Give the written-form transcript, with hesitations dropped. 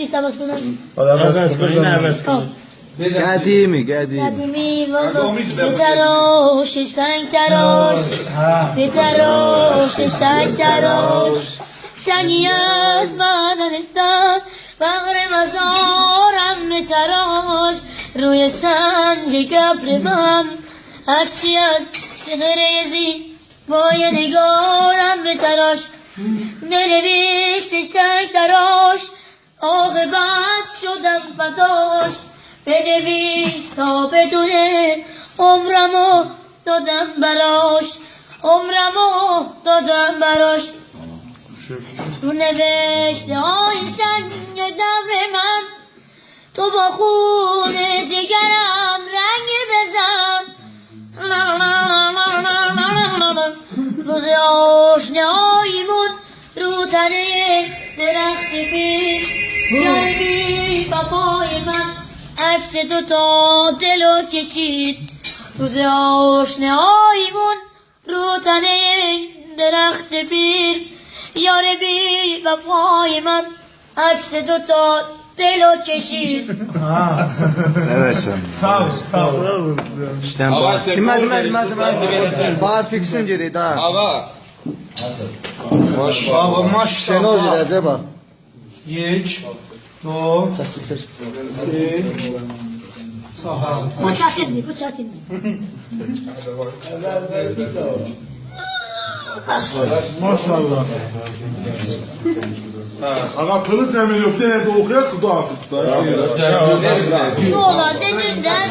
نیست عوض کنم عوض کن قدیمی والله به تراش سنگ تراش به تراش سنگ تراش سنگی از بدن داد بغر مزارم به تراش روی سنگ گبر من عکسی از چهره زی با یه نگارم به تراش بنویس سنگ تراش عاقبت شدم فداش بنویس تا بدونه عمرمو دادم براش عمرمو دادم براش رو نوشته های سنگ دبر من تو با خون جگرم رنگ بزن روز آشنایی بود رو تنه درخت پیر یار بی وفای من عکس دوتا دلو کشید روز آشنایی بود رو تنه درخت پیر یار بی وفای من عکس دوتا دلو کشید Sağ ol. İşten bu. Hadi. Bağır fiksin cedi daha. Ava. Baba maş. Sen o cedi acaba. یک دو Çek. سه bu çatindi bu çatindi Maşallah. Ama kılıç emri yok. Ne de okuyak kudafız da. ne olan dediğinden